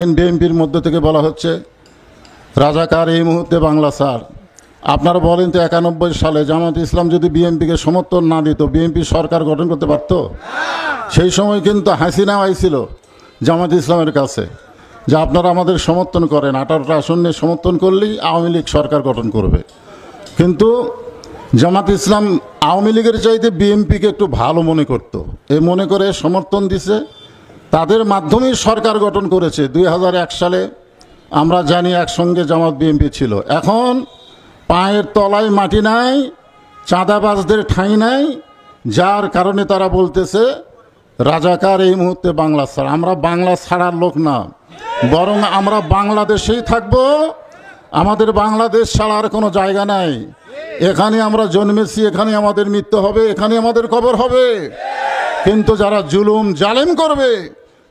বিএনপির মধ্য থেকে বলা হচ্ছে রাজাকার এই মুহূর্তে বাংলা ছাড়। আপনারা বলেন তো 91 সালে জামাত ইসলাম যদি বিএনপিকে সমর্থন না দিত বিএনপি সরকার গঠন করতে পারত? সেই সময় কিন্তু হাসিনা আইছিল জামাত ইসলামের কাছে যে আপনারা আমাদের সমর্থন করেন, 18টা আসন নিয়ে সমর্থন করলেই আওয়ামী লীগ সরকার গঠন করবে। কিন্তু জামাত ইসলাম আওয়ামী লীগের চাইতে বিএনপিকে একটু ভালো মনে করত, এই মনে করে সমর্থন দিছে, তাদের মাধ্যমেই সরকার গঠন করেছে। 2001 সালে আমরা জানি একসঙ্গে জামাত বিএনপি ছিল। এখন পায়ের তলায় মাটি নাই, চাঁদাবাজদের ঠাঁই নাই, যার কারণে তারা বলতেছে রাজাকার এই মুহূর্তে বাংলা ছাড়া। আমরা বাংলা ছাড়ার লোক না, বরং আমরা বাংলাদেশেই থাকব। আমাদের বাংলাদেশ ছাড়ার কোনো জায়গা নাই। এখানে আমরা জন্মেছি, এখানে আমাদের মৃত্যু হবে, এখানে আমাদের কবর হবে। কিন্তু যারা জুলুম জালেম করবে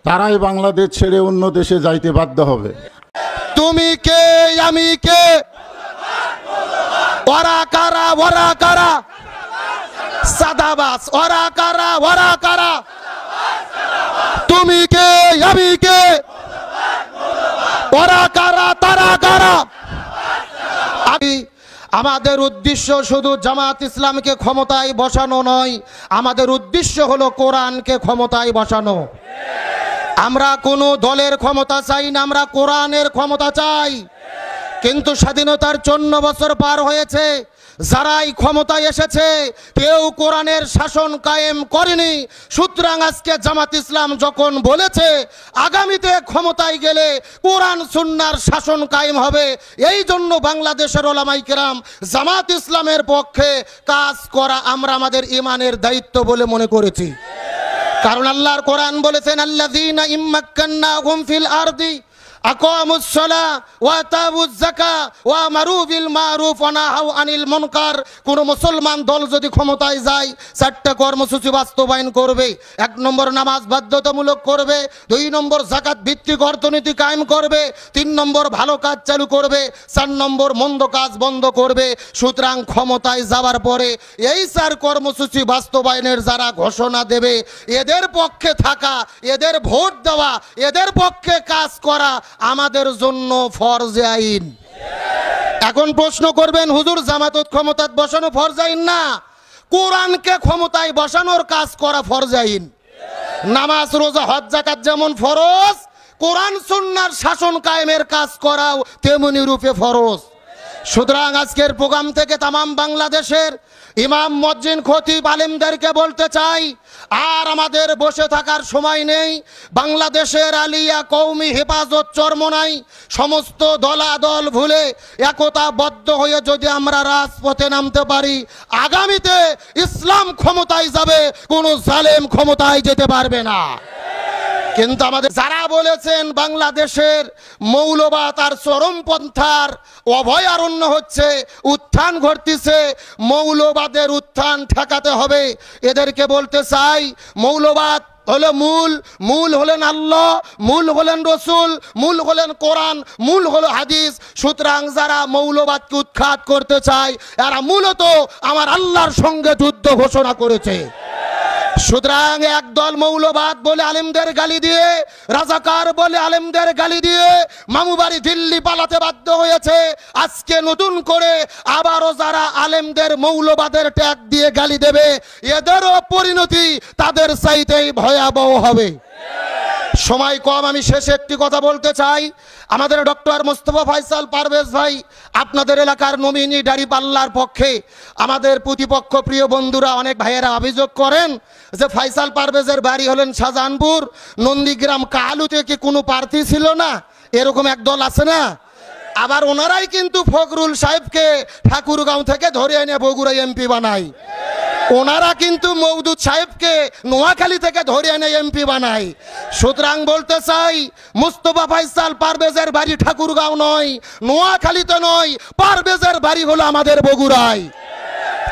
তারাই বাংলাদেশ ছেড়ে অন্য দেশে যাইতে বাধ্য হবে। তুমি কে, আমি কে, ওরা কারা, ওরা কারা, সাদাবাস, ওরা কারা, ওরা কারা, তুমি কে, আমি কে, ওরা কারা, তারা কারা। আমাদের উদ্দেশ্য শুধু জামাত ইসলামকে ক্ষমতায় বসানো নয়, আমাদের উদ্দেশ্য হলো কোরআনকে ক্ষমতায় বসানো। আমরা কোনো দলের ক্ষমতা চাই না, আমরা কোরআনের ক্ষমতা চাই। কিন্তু স্বাধীনতার 54 বছর পার হয়েছে, যারাই ক্ষমতায় এসেছে কেউ কোরআনের শাসন কায়েম করেনি। সুতরাং আজকে জামাত ইসলাম যখন বলেছে আগামীতে ক্ষমতায় গেলে কোরআন সুন্নাহর শাসন কায়েম হবে, এই জন্য বাংলাদেশের ওলামায়ে কেরাম জামাত ইসলামের পক্ষে কাজ করা আমরা আমাদের ঈমানের দায়িত্ব বলে মনে করেছি। কারণ আল্লাহর কোরআন বলেছেন আল্লাযীনা ইম্মাক্কান্নাহুম ফিল আরদি আকামুস সালাহ ওয়া আতাউজ যাকাহ ওয়া আমারু বিল মারুফ ওয়া নাহাউ আনিল মুনকার। কোন মুসলমান দল যদি ক্ষমতায় যায় 4টা কর্মসূচি বাস্তবায়ন করবে। 1 নম্বর নামাজ বাধ্যতামূলক করবে, 2 নম্বর যাকাত ভিত্তিক অর্থনীতি কায়েম করবে, 3 নম্বর ভালো কাজ চালু করবে, 4 নম্বর মন্দ কাজ বন্ধ করবে। সুতরাং ক্ষমতায় যাওয়ার পরে এই 4 কর্মসূচি বাস্তবায়নের যারা ঘোষণা দেবে এদের পক্ষে থাকা, এদের ভোট দেওয়া, এদের পক্ষে কাজ করা আমাদের জন্য ফরজে আইন। এখন প্রশ্ন করবেন হুজুর জামাতত ক্ষমতায় বসানো ফরজ আইন না, কোরআনকে ক্ষমতায় বসানোর কাজ করা ফরজ আইন। নামাজ রোজা হজ যাকাত যেমন ফরজ, কোরআন সুন্নাহর শাসন কায়েমের কাজ করাও তেমনি রূপে ফরজ। সুতরাং আজকের প্রোগ্রাম থেকে তামাম বাংলাদেশের ইমাম, মুয়াজ্জিন, খতিব, আলেমদেরকে বলতে চাই আর আমাদের বসে থাকার সময় নেই। বাংলাদেশের আলিয়া কওমি হেফাজত চরমোনাই সমস্ত দলাদল ভুলে একতাবদ্ধ হয়ে যদি আমরা রাজপথে নামতে পারি, আগামীতে ইসলাম ক্ষমতায় যাবে, কোনো জালেম ক্ষমতায় যেতে পারবে না। কিন্তু আমাদের যারা বলেছেন বাংলাদেশের মৌলবাদ আর চরমপন্থার অভয়ারণ্য হচ্ছে, উত্থান ঘটতেছে, মৌলবাদের উত্থান ঠেকাতে হবে, এদেরকে বলতে চাই মৌলবাদ হলো মূল হলেন আল্লাহ, মূল হলেন রসুল, মূল হলেন কোরআন, মূল হলো হাদিস। সুতরাং যারা মৌলবাদকে উৎখাত করতে চায় এরা মূলত আমার আল্লাহর সঙ্গে যুদ্ধ ঘোষণা করেছে। সুতরাং একদল মৌলবাদ বলে আলেমদের গালি দিয়ে, রাজাকার বলে আলেমদের গালি দিয়ে মামুবাড়ি দিল্লি পালাতে বাধ্য হয়েছে। আজকে নতুন করে আবারও যারা আলেমদের মৌলবাদের ট্যাগ দিয়ে গালি দেবে এদেরও পরিণতি তাদের চাইতেই ভয়াবহ হবে। সময় কম, আমি শেষে একটি কথা বলতে চাই। আমাদের ডক্টর মোস্তফা ফয়সাল পারভেজ ভাই আপনাদের এলাকার নমিনি দাঁড়িপাল্লার পক্ষে, আমাদের প্রতিপক্ষ প্রিয় বন্ধুরা অনেক ভাইয়েরা অভিযোগ করেন যে ফয়সাল পারভেজের বাড়ি হলেন শাহজাহানপুর, নন্দীগ্রাম কালুতে কি কোনো প্রার্থী ছিল না? এরকম এক দল আছে না? আবার ওনারাই কিন্তু ফখরুল সাহেবকে ঠাকুরগাঁও থেকে ধরে এনে বগুড়া এমপি বানায়। ওনারা কিন্তু মওদুদ সাহেবকে নোয়াখালী থেকে ধরে এনে এমপি বানায়। সুতরাং বলতে চাই মুস্তফা ফয়সাল পারভেজের বাড়ি ঠাকুরগাঁও নয়, নোয়াখালীতে নয়, পারভেজের বাড়ি হলো আমাদের বগুড়ায়।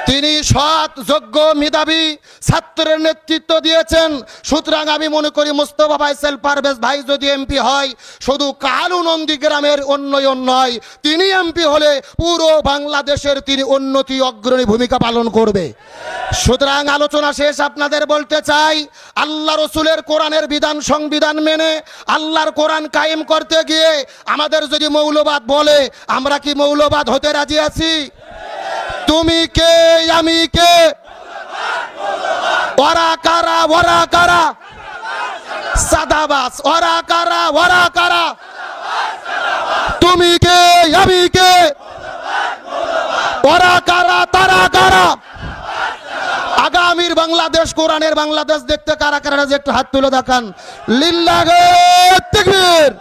তিনি সৎ, যোগ্য, মেধাবী ছাত্রের নেতৃত্ব দিয়েছেন। সুতরাং আমি মনে করি মোস্তফা ফাইসাল পারভেজ ভাই যদি এমপি হয়, শুধু কালু নন্দীগ্রামের উন্নয়ন নয়, তিনি এমপি হলে পুরো বাংলাদেশের তিনি উন্নতি অগ্রণী ভূমিকা পালন করবে। সুতরাং আলোচনা শেষ, আপনাদের বলতে চাই, আল্লাহ রসুলের কোরআনের বিধান সংবিধান মেনে আল্লাহর কোরআন কায়েম করতে গিয়ে আমাদের যদি মৌলবাদ বলে, আমরা কি মৌলবাদ হতে রাজি আছি? তুমি কে, আমি কে, ওরা কারা, ওরা কারা, সাদাবাস, ওরা কারা, ওরা কারা, তুমি কে, আমি কে, ওরা কারা, তারা কারা। আগামীর বাংলাদেশ, কোরআনের বাংলাদেশ দেখতে কারা কারা যে একটু হাত তুলে দেখান। লিল্লাহে তাকবীর।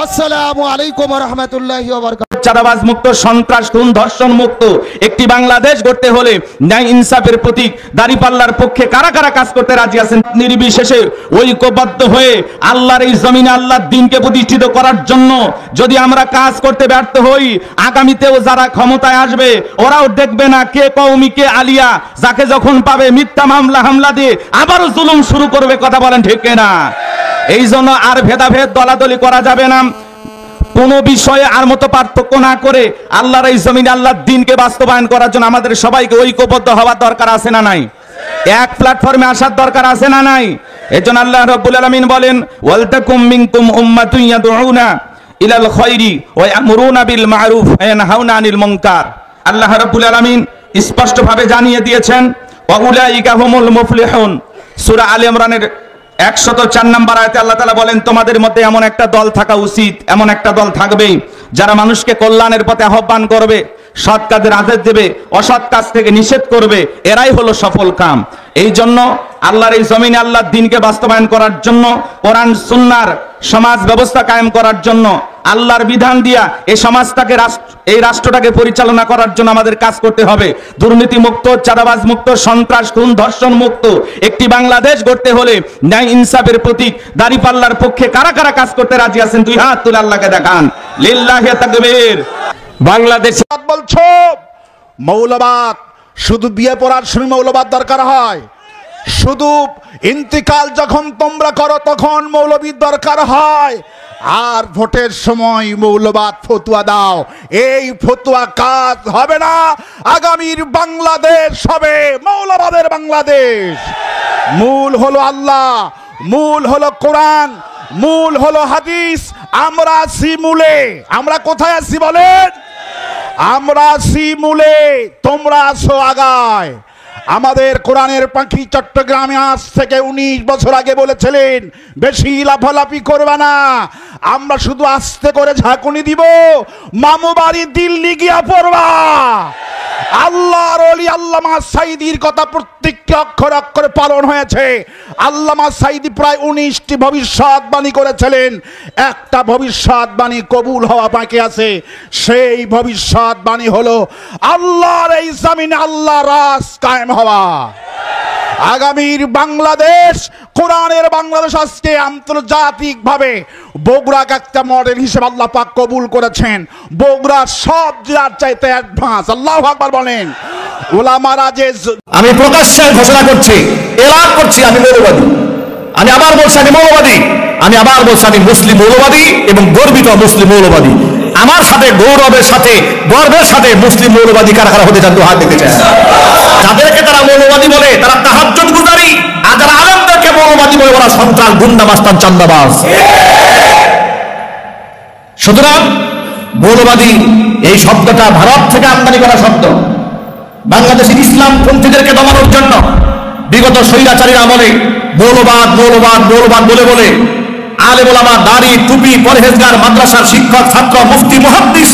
আসসালামু আলাইকুম ওয়া রাহমাতুল্লাহি ওয়া বারাকাতুহু। চাঁদাবাজ মুক্ত, সন্ত্রাস, খুন, ধর্ষণ মুক্ত একটি বাংলাদেশ গড়তে হলে ন্যায় ইনসাফের প্রতীক দাঁড়িপাল্লার পক্ষে কারা কারা কাজ করতে রাজি আছেন? নির্বিশেষে ঐক্যবদ্ধ হয়ে আল্লাহর এই জমিনে আল্লাহর দ্বীনকে প্রতিষ্ঠিত করার জন্য যদি আমরা কাজ করতে ব্যর্থ হই, আগামীতেও যারা ক্ষমতায় আসবে ওরাও দেখবে না কে কওমি কে আলিয়া, যাকে যখন পাবে মিথ্যা মামলা হামলা দিয়ে আবারও জুলুম শুরু করবে। কথা বলেন ঠিক না? এই জন্য আর ভেদাভেদ দলাদলি করা যাবে না। কোনো বিষয়ে আর মতো পার্থক্য না করে আল্লাহর এই জমিনে আল্লাহর দ্বীনকে বাস্তবায়ন করার জন্য আমাদের সবাইকে ঐক্যবদ্ধ হওয়ার দরকার আছে না নাই? এক প্ল্যাটফর্মে আসার দরকার আছে না নাই? এজন্য আল্লাহ রাব্বুল আলামিন বলেন, ওয়ালতাকুম মিনকুম উম্মাতুন ইয়াদউনা ইলাল খায়রি ওয়া ইয়ামুরুনা বিল মা'রুফ ওয়া ইয়ানহাউনা আনিল মুনকার। আল্লাহ রাব্বুল আলামিন স্পষ্টভাবে জানিয়ে দিয়েছেন, ওয়া উলাইকা হুমুল মুফলিহুন। সূরা আলে ইমরানের 104 নম্বর আয়াতে আল্লাহ তাআলা বলেন, তোমাদের মধ্যে এমন একটা দল থাকা উচিত, এমন একটা দল থাকবেই যারা মানুষকে কল্যাণের পথে আহ্বান করবে, সৎ কাজের আদেশ দেবে, অসৎ কাজ থেকে নিষেধ করবে, এরাই হলো সফল কাম। এই জন্য আল্লাহর এই জমিনে আল্লাহর দ্বীনকে বাস্তবায়ন করার জন্য, কোরআন সুন্নাহর সমাজ ব্যবস্থা কায়েম করার জন্য, আল্লাহর বিধান দিয়া এই সমাজটাকে, এই রাষ্ট্রটাকে পরিচালনা করার জন্য আমাদের কাজ করতে হবে। দুর্নীতি মুক্ত, চাঁদাবাজ মুক্ত, সন্ত্রাস, খুন, ধর্ষণ মুক্ত একটি বাংলাদেশ গড়তে হলে ন্যায় ইনসাফের প্রতীক দাঁড়িপাল্লার পক্ষে কারা কারা কাজ করতে রাজি আছেন? দুই হাত তুলে আল্লাহকে দেখান। লিল্লাহি তাকবীর। বাংলাদেশ বলছো মৌলবাদ, শুধু বিয়ে পড়ার সময় মৌলবাদ দরকার হয়, শুধু ইন্তিকাল যখন তোমরা করো তখন মৌলবীর দরকার হয়, আর ভোটের সময় মৌলবাদ ফতুয়া দাও। এই ফতুয়া কাজ হবে না। আগামীর বাংলাদেশ হবে মৌলবাদের বাংলাদেশ। মূল হলো আল্লাহ, মূল হলো কোরআন, মূল হলো হাদিস। আমরা আছি মূলে। আমরা কোথায় আছি বলেন? আমরা আছি মূলে, তোমরা আছো আগায়। আমাদের কোরআনের পাখি চট্টগ্রামে আজ থেকে 19 বছর আগে বলেছিলেন, বেশি লাফালাফি করবে না, আমরা শুধু আস্তে করে ঝাঁকুনি দিব, মামু বাড়ি দিল্লি গিয়া পড়বা। আল্লাহর ওলি আল্লামা সাঈদীর কথা প্রত্যেকটি অক্ষরে অক্ষরে পালন হয়েছে। আল্লামা সাঈদী প্রায় 19টি ভবিষ্যৎবাণী করেছিলেন, একটা ভবিষ্যৎবাণী কবুল হওয়া বাকি আছে। সেই ভবিষ্যৎবাণী হলো আল্লাহর এই জমিনে আল্লাহ রাজ কায়েম হওয়া। আগামীর বাংলাদেশ, কোরআনের বাংলাদেশ আজকে আন্তর্জাতিকভাবে বগুড়াকে একটা মডেল হিসেবে আল্লাহ পাক কবুল করেছেন। বগুড়া সব জেলার চাইতে অ্যাডভান্স। আল্লাহু আকবার বলেন। ওলামারা যে আমি প্রকাশ্যে ঘোষণা করছি, এলান করছি, আমি মৌলবাদী। আমি আবার বলছি আমি মৌলবাদী। আমি আবার বলছি আমি মুসলিম মৌলবাদী এবং গর্বিত মুসলিম মৌলবাদী। আমার সাথে গৌরবের সাথে গর্বের সাথে মুসলিম মৌলবাদী কারা কারা হতে চান? হাত দেখতে চায়। যাদেরকে তারা মৌলবাদী বলে তারা তাহাজ্জুদ গুজারি, আর যারা আলেমদেরকে মৌলবাদী বলে ওরা সন্ত্রাস, গুন্ডা, মাস্তান, চান্দাবাজ। সুতরাং মৌলবাদী এই শব্দটা ভারত থেকে আমদানি করা শব্দ। বাংলাদেশের ইসলাম পন্থীদেরকে দমানোর জন্য বিগত স্বৈরাচারীর আমলে মৌলবাদ মৌলবাদ মৌলবাদ বলে বলে আলেম ওলামা, দাড়ি, টুপি, পরহেজগার, মাদ্রাসার শিক্ষক, ছাত্র, মুফতি, মুহাদ্দিস,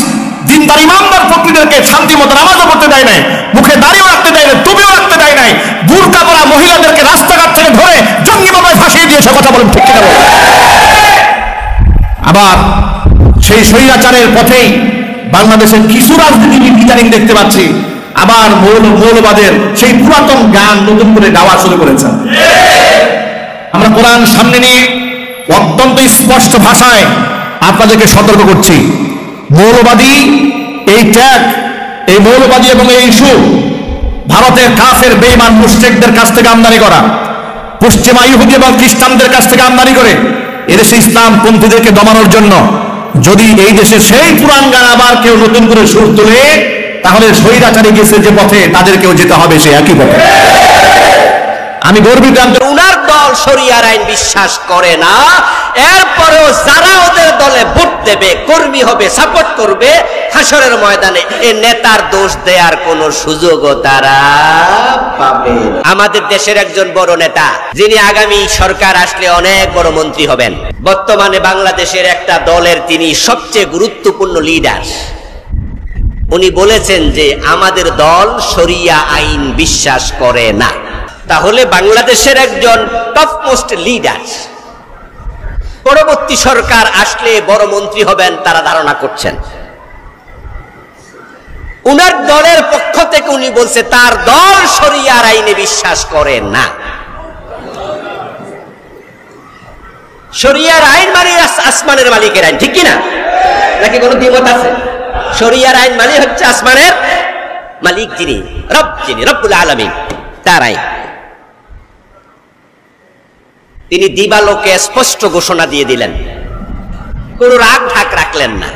দিনদার ইমামদার ফকিরদেরকে শান্তি মতো নামাজও পড়তে দেয় নাই, মুখে দাড়িও রাখতে দেয় নাই, টুপিও রাখতে দেয় নাই। বুরকা পরা মহিলাদেরকে রাস্তাঘাট থেকে ধরে জঙ্গিভাবে ফাঁসিয়ে দিয়েছে। কথা বলেন ঠিক কিনা? আবার সেই স্বৈরাচারের পথেই বাংলাদেশের কিছু রাজনীতিবিদ ইদানিং দেখতে পাচ্ছি আবার মৌলবাদের সেই পুরাতন গান নতুন করে গাওয়া শুরু করেছেন। আমরা কোরআন সামনে নিয়ে অত্যন্ত স্পষ্ট ভাষায় আপনাদেরকে সতর্ক করছি, মৌলবাদী এই ট্যাগ এই মৌলবাদী এবং এই ইস্যু ভারতের কাফের বেঈমান মুশরিকদের কাছ থেকে আমদানি করা, পশ্চিমা ইহুদি এবং খ্রিস্টানদের কাছ থেকে আমদানি করে এদেশে ইসলাম পন্থীদেরকে দমানোর জন্য যদি এই দেশে সেই পুরান গান আবার কেউ নতুন করে সুর তোলে, তাহলে স্বৈরাচারী গেছে যে পথে তাদেরকেও যেতে হবে সে একই পথে। আমি গর্বিত। উনার দল শরিয়ার আইন বিশ্বাস করে না, এরপরেও যারা ওদের দলে ভোট দেবে, কর্মী হবে, সাপোর্ট করবে, হাসরের ময়দানে এই নেতার দোষ দেওয়ার কোন সুযোগও তারা পাবে না। আমাদের দেশের একজন বড় নেতা, যিনি আগামী সরকার আসলে অনেক বড় মন্ত্রী হবেন, বর্তমানে বাংলাদেশের একটা দলের তিনি সবচেয়ে গুরুত্বপূর্ণ লিডার, উনি বলেছেন যে আমাদের দল শরিয়া আইন বিশ্বাস করে না। তাহলে বাংলাদেশের একজন টপ মোস্ট লিডার পরবর্তী সরকার আসলে বড় মন্ত্রী হবেন তারা ধারণা করছেন। উনার দলের পক্ষ থেকে উনি বলছে তার দল শরিয়ার আইনে বিশ্বাস করে না। শরিয়ার আইন মানে আসমানের মালিকের আইন, ঠিক কিনা? নাকি কোনো দ্বিমত আছে? শরিয়ার আইন মানে হচ্ছে আসমানের মালিক যিনি, যিনি রব্বুল আলামিন, তার আইন। তিনি দিবালোকে স্পষ্ট ঘোষণা দিয়ে দিলেন, কোন রাগ ঢাক রাখলেন না,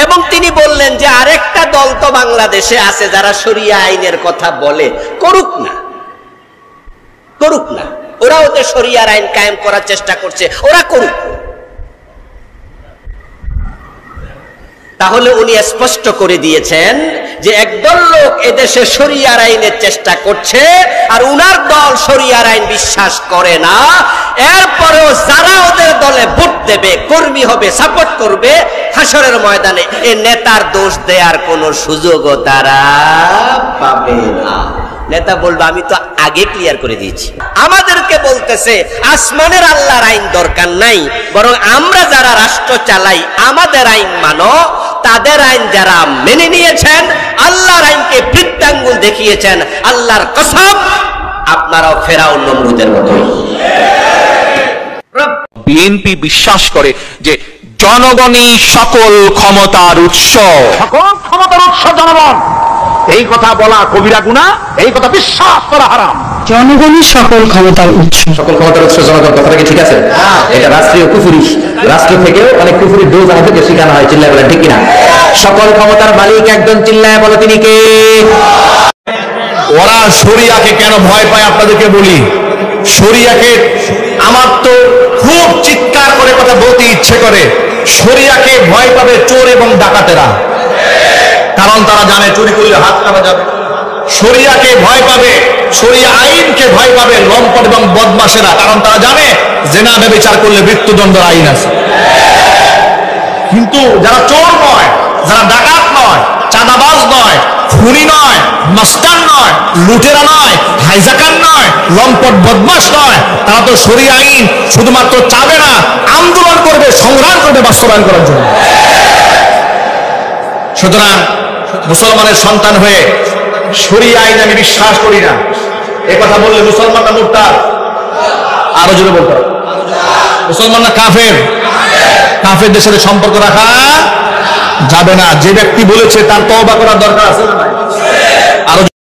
এবং তিনি বললেন যে আরেকটা দল তো বাংলাদেশে আছে যারা শরিয়া আইনের কথা বলে, করুক না, করুক না, ওরা ওদের শরিয়ার আইন কায়েম করার চেষ্টা করছে, ওরা করুক। তাহলে উনি স্পষ্ট করে দিয়েছেন যে একদল লোক এদেশে শরিয়ার আইনের চেষ্টা করছে আর উনার দল শরিয়ার আইন বিশ্বাস করে না, এরপরেও যারা ওদের দলে ভোট দেবে, কর্মী হবে, সাপোর্ট করবে, হাসরের ময়দানে এই নেতার দোষ দেওয়ার কোন সুযোগও তারা পাবে না। নেতা বলবে আমি তো আগে ক্লিয়ার করে দিয়েছি। আমাদেরকে বলতেছে আসমানের আল্লাহর আইন দরকার নাই, বরং আমরা যারা রাষ্ট্র চালাই আমাদের আইন মানো। তাদের আইন যারা মেনে নিয়েছেন, আল্লাহর আইনকে বৃত্তাঙ্গুল দেখিয়েছেন, আল্লাহর কসম আপনারাও ফেরাউন নমরুদের মতোই। বিএনপি বিশ্বাস করে যে জনগণই সকল ক্ষমতার উৎস, সকল ক্ষমতার উৎস জনগণ। এই কথা বলা কবিরা গুনাহ, এই কথা বিশ্বাস করা হারাম। জনগণই সকল ক্ষমতার উৎস। সকল ক্ষমতার উৎস জনগণ, কথাটা কি ঠিক আছে? এটা রাষ্ট্রীয় কুফরি, রাষ্ট্র থেকেও অনেক কুফরি ডোজ আমাদেরকে শেখানো হয়, চিল্লায় বলেন ঠিক কিনা? সকল ক্ষমতার মালিক একজন, চিল্লায় বলো তিনি কে? ওরা শরিয়াকে কেন ভয় পায় আপনাদেরকে বলি। শরিয়াকে আমার তো খুব চিৎকার করে কথা বলতে ইচ্ছে করে। শরিয়াকে ভয় পাবে চোর এবং ডাকাতেরা, কারণ তারা জানে চুরি করলে হাত কাটা যাবে। শরিয়াকে ভয় পাবে, শরিয়া আইনকে ভয় পাবে লম্পট এবং বদমাশেরা, কারণ তারা জানে জেনা ব্যভিচার করলে মৃত্যুদণ্ডের আইন আছে। কিন্তু যারা চোর নয়, যারা ডাকাত নয়, চাঁদাবাজ নয়, খুনি নয়, মাস্টার নয়, লুটেরা নয়, হাইজাকার নয়, লম্পট বদমাশ নয়, তারা তো শরিয়া আইন শুধুমাত্র চাবে না, আন্দোলন করবে, সংগ্রাম করবে বাস্তবায়ন করার জন্য। সুতরাং মুসলমানের সন্তান হয়ে শরিয়া আইন আমি বিশ্বাস করি না, এ কথা বললে মুসলমানরা মুরতাদ। আরো জোরে বলতে হবে, মুসলমানরা কাফের। কাফেরদের সাথে সম্পর্ক রাখা যাবে না। যে ব্যক্তি বলেছে তার তওবা করার দরকার আছে না?